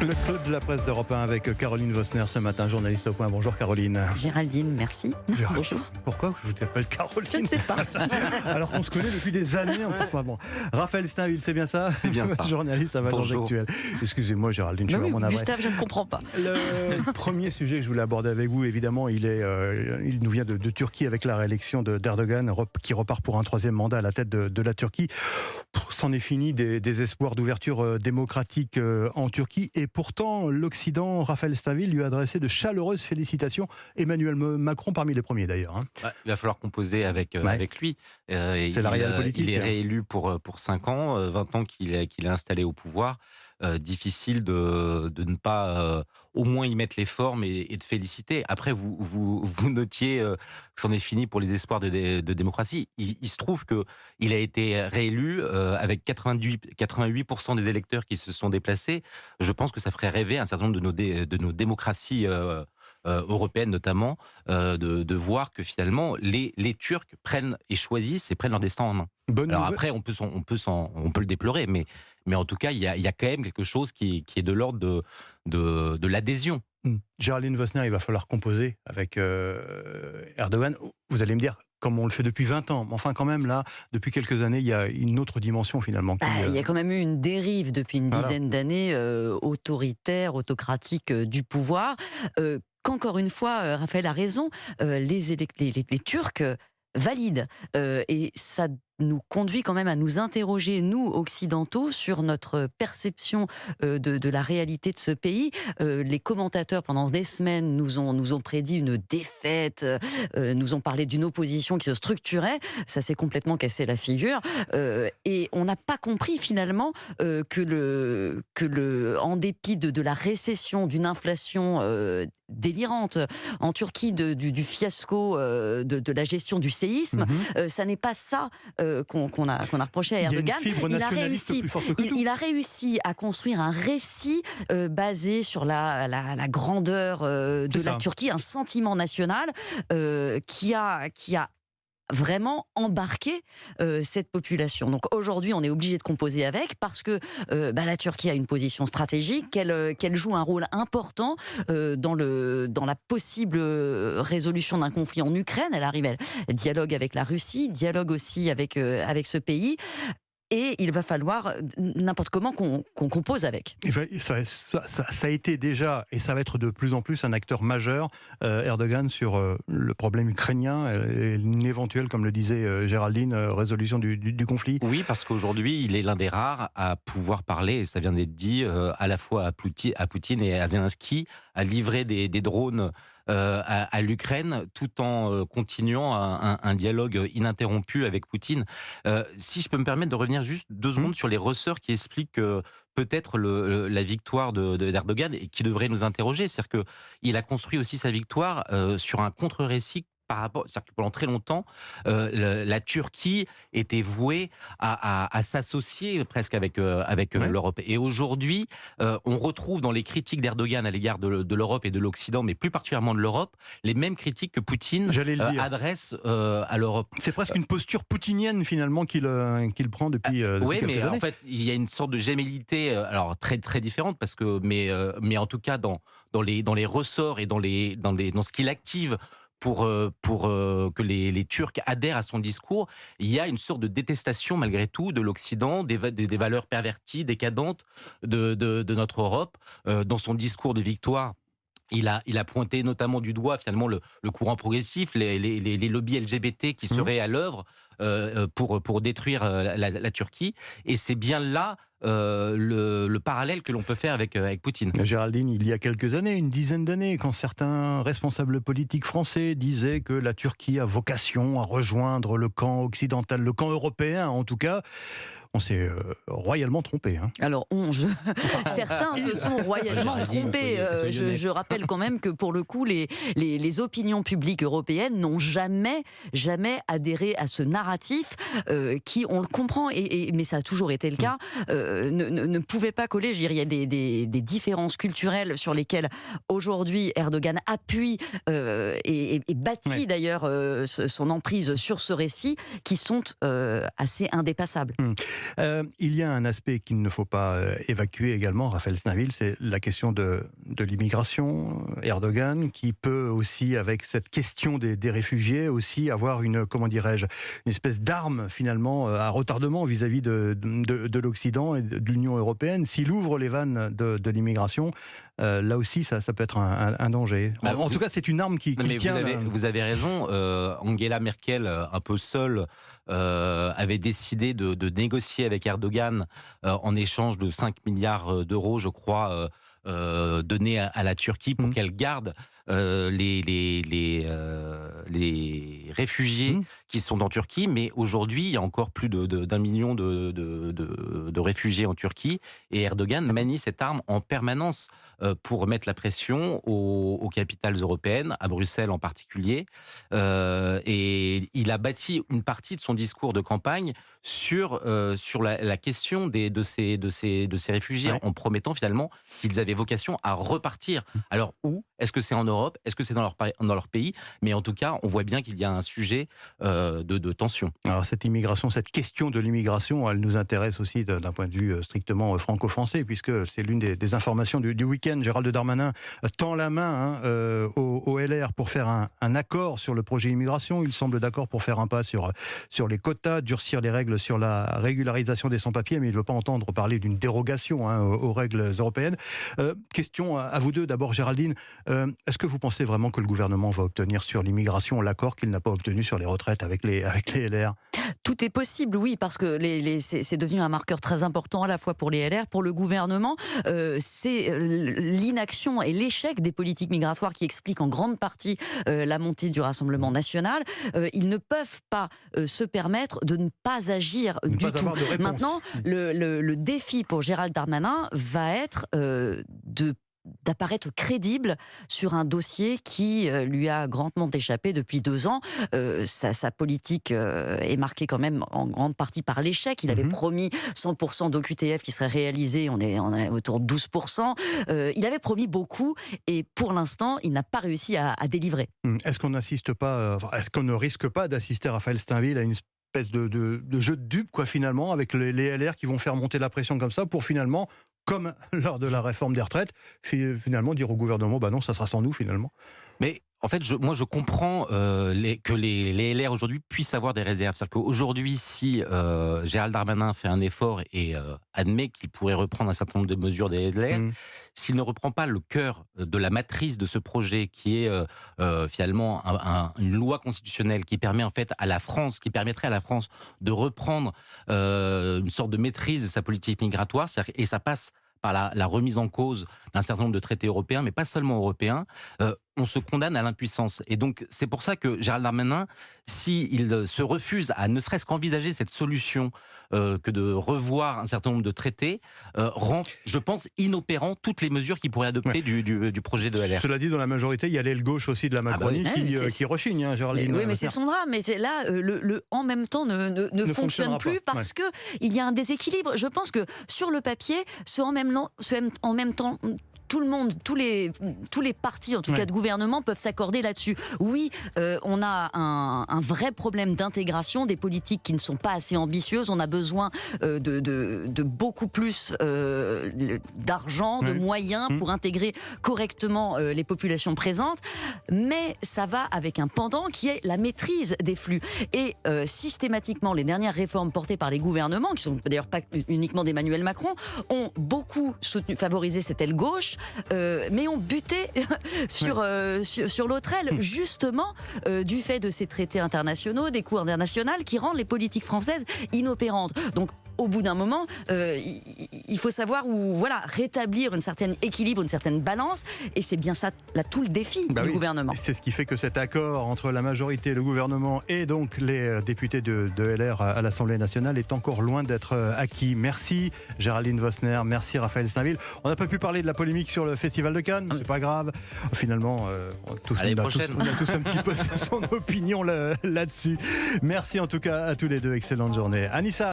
Le club de la presse d'Europe 1 avec Caroline Vosner ce matin, journaliste au Point. Bonjour Caroline. Géraldine, merci. Bonjour. Pourquoi je t'appelle Caroline? Je ne sais pas. Alors qu'on se connaît depuis des années. Enfin, bon. Raphaël Steinville, c'est bien ça? C'est bien ça. Journaliste à Valence Actuelle. Excusez-moi Géraldine, je suis vraiment navré. Gustave, je ne comprends pas. Le premier sujet que je voulais aborder avec vous, évidemment, il nous vient de Turquie avec la réélection d'Erdogan qui repart pour un troisième mandat à la tête de la Turquie. C'en est fini des espoirs d'ouverture démocratique en Turquie. Et pourtant, l'Occident, Raphaël Steinville, lui a adressé de chaleureuses félicitations. Emmanuel Macron, parmi les premiers d'ailleurs. Il va falloir composer avec lui. C'est la réelle politique. Il est réélu pour 5 ans, 20 ans qu'il est installé au pouvoir. Difficile de ne pas au moins y mettre les formes et de féliciter. Après, vous notiez que c'en est fini pour les espoirs de démocratie. Il se trouve qu'il a été réélu avec 88% des électeurs qui se sont déplacés. Je pense que ça ferait rêver un certain nombre de nos démocraties européennes notamment, de voir que finalement les Turcs prennent et choisissent et prennent leur destin en main. Alors après, on peut le déplorer, mais en tout cas, il y a quand même quelque chose qui est de l'ordre de l'adhésion. Géraldine Vosner, il va falloir composer avec Erdogan. Vous allez me dire, comme on le fait depuis 20 ans, mais enfin quand même là, depuis quelques années, il y a une autre dimension finalement. Il y a quand même eu une dérive depuis une dizaine d'années autoritaire, autocratique du pouvoir. Qu'encore une fois, Raphaël a raison, les Turcs valident. Et ça nous conduit quand même à nous interroger, nous, occidentaux, sur notre perception de la réalité de ce pays. Les commentateurs, pendant des semaines, nous ont prédit une défaite, nous ont parlé d'une opposition qui se structurait. Ça s'est complètement cassé la figure. Et on n'a pas compris, finalement, que en dépit de la récession, d'une inflation délirante en Turquie, du fiasco de la gestion du séisme, ça n'est pas ça qu'on a reproché à Erdogan. Il a réussi à construire un récit basé sur la grandeur de la Turquie, un sentiment national qui a vraiment embarquer cette population. Donc aujourd'hui, on est obligé de composer avec parce que la Turquie a une position stratégique, qu'elle joue un rôle important dans la possible résolution d'un conflit en Ukraine. Elle dialogue avec la Russie, dialogue aussi avec ce pays. Et il va falloir n'importe comment qu'on compose avec. Ça a été déjà, et ça va être de plus en plus un acteur majeur, Erdogan, sur le problème ukrainien, et une éventuelle, comme le disait Géraldine, résolution du conflit. Oui, parce qu'aujourd'hui, il est l'un des rares à pouvoir parler, et ça vient d'être dit, à la fois à Poutine et à Zelensky, à livrer des drones à l'Ukraine, tout en continuant un dialogue ininterrompu avec Poutine. Si je peux me permettre de revenir juste 2 secondes sur les ressorts qui expliquent peut-être la victoire d'Erdogan et qui devrait nous interroger. C'est-à-dire qu'il a construit aussi sa victoire sur un contre-récit. C'est-à-dire que pendant très longtemps, la Turquie était vouée à s'associer presque avec l'Europe. Et aujourd'hui, on retrouve dans les critiques d'Erdogan à l'égard de l'Europe et de l'Occident, mais plus particulièrement de l'Europe, les mêmes critiques que Poutine adresse à l'Europe. C'est presque une posture poutinienne finalement qu'il prend depuis oui, quelques mais années. En fait, il y a une sorte de gémellité, alors très très différente, parce que mais en tout cas dans les ressorts et dans ce qu'il active pour que les Turcs adhèrent à son discours, il y a une sorte de détestation malgré tout de l'Occident, des valeurs perverties, décadentes de notre Europe. Dans son discours de victoire, il a pointé notamment du doigt finalement le courant progressif, les lobbies LGBT qui seraient à l'œuvre pour détruire la Turquie. Et c'est bien là le parallèle que l'on peut faire avec Poutine. Géraldine, il y a quelques années, une dizaine d'années, quand certains responsables politiques français disaient que la Turquie a vocation à rejoindre le camp occidental, le camp européen en tout cas, on s'est royalement trompé. Alors, certains se sont royalement trompés. Je rappelle quand même que pour le coup, les opinions publiques européennes n'ont jamais adhéré à ce narratif qui, on le comprend, mais ça a toujours été le cas, ne pouvait pas coller. Je veux dire, il y a des différences culturelles sur lesquelles aujourd'hui Erdogan appuie et bâtit d'ailleurs son emprise sur ce récit qui sont assez indépassables. Il y a un aspect qu'il ne faut pas évacuer également, Raphaël Stainville, c'est la question de l'immigration. Erdogan, qui peut aussi, avec cette question des réfugiés, aussi avoir une espèce d'arme finalement à retardement vis-à-vis de l'Occident et de l'Union européenne. S'il ouvre les vannes de l'immigration, là aussi, ça peut être un danger. En tout cas, c'est une arme qui tient. Vous avez raison. Angela Merkel, un peu seule, avait décidé de négocier avec Erdogan en échange de 5 milliards d'euros, je crois, donnés à la Turquie pour qu'elle garde les réfugiés qui sont en Turquie, mais aujourd'hui, il y a encore plus d'1 million de réfugiés en Turquie, et Erdogan manie cette arme en permanence pour mettre la pression aux capitales européennes, à Bruxelles en particulier, et il a bâti une partie de son discours de campagne sur la question de ces réfugiés, en promettant finalement qu'ils avaient vocation à repartir. Alors où ? Est-ce que c'est en Europe ? Est-ce que c'est dans leur pays ? Mais en tout cas, on voit bien qu'il y a un sujet de tension. Alors cette question de l'immigration, elle nous intéresse aussi d'un point de vue strictement franco-français, puisque c'est l'une des informations du week-end. Gérald Darmanin tend la main au LR pour faire un accord sur le projet immigration. Il semble d'accord pour faire un pas sur les quotas, durcir les règles sur la régularisation des sans-papiers, mais il ne veut pas entendre parler d'une dérogation aux règles européennes. Question à vous deux. D'abord, Géraldine, est-ce que vous pensez vraiment que le gouvernement va obtenir sur l'immigration l'accord qu'il n'a pas obtenu sur les retraites avec les LR ? Tout est possible, oui, parce que c'est devenu un marqueur très important à la fois pour les LR, pour le gouvernement. C'est l'inaction et l'échec des politiques migratoires qui expliquent en grande partie la montée du Rassemblement national. Ils ne peuvent pas se permettre de ne pas agir du tout. Maintenant, le défi pour Gérald Darmanin va être d'apparaître crédible sur un dossier qui lui a grandement échappé depuis 2 ans. Sa politique est marquée quand même en grande partie par l'échec. Il avait promis 100% d'OQTF qui serait réalisé, on est autour de 12%. Il avait promis beaucoup et pour l'instant, il n'a pas réussi à délivrer. Est-ce qu'on ne risque pas d'assister, Raphaël Stainville, à une espèce de jeu de dupes, finalement, avec les LR qui vont faire monter la pression comme ça pour finalement, comme lors de la réforme des retraites, finalement dire au gouvernement, non, ça sera sans nous finalement. Mais en fait, moi je comprends que les LR aujourd'hui puissent avoir des réserves. C'est-à-dire qu'aujourd'hui, si Gérald Darmanin fait un effort et admet qu'il pourrait reprendre un certain nombre de mesures des LR, s'il ne reprend pas le cœur de la matrice de ce projet, qui est finalement une loi constitutionnelle qui permet en fait qui permettrait à la France de reprendre une sorte de maîtrise de sa politique migratoire, et ça passe par la remise en cause d'un certain nombre de traités européens, mais pas seulement européens, on se condamne à l'impuissance. Et donc, c'est pour ça que Gérald Darmanin, s'il se refuse à ne serait-ce qu'envisager cette solution que de revoir un certain nombre de traités, rend, je pense, inopérant toutes les mesures qu'il pourrait adopter du projet de LR. Cela dit, dans la majorité, il y a l'aile gauche aussi de la Macronie qui rechigne, Géraldine. Oui, mais c'est son drame. Mais là, le en même temps ne fonctionne plus parce qu'il y a un déséquilibre. Je pense que sur le papier, en même temps, tout le monde, tous les partis, en tout cas de gouvernement, peuvent s'accorder là-dessus. Oui, on a un vrai problème d'intégration, des politiques qui ne sont pas assez ambitieuses. On a besoin de beaucoup plus d'argent, de moyens pour intégrer correctement les populations présentes. Mais ça va avec un pendant qui est la maîtrise des flux. Et systématiquement, les dernières réformes portées par les gouvernements, qui sont d'ailleurs pas uniquement d'Emmanuel Macron, ont beaucoup favorisé cette aile gauche, mais ont buté sur l'autre aile, justement du fait de ces traités internationaux, des cours internationaux qui rendent les politiques françaises inopérantes. Donc, au bout d'un moment, il faut savoir rétablir un certain équilibre, une certaine balance, et c'est bien ça, là, tout le défi du gouvernement. C'est ce qui fait que cet accord entre la majorité, le gouvernement et donc les députés de LR à l'Assemblée nationale est encore loin d'être acquis. Merci Géraldine Vosner, merci Raphaël Stainville. On n'a pas pu parler de la polémique sur le Festival de Cannes, c'est pas grave. Finalement, on a tous un petit peu son opinion là-dessus. Merci en tout cas à tous les deux, excellente journée. Anissa.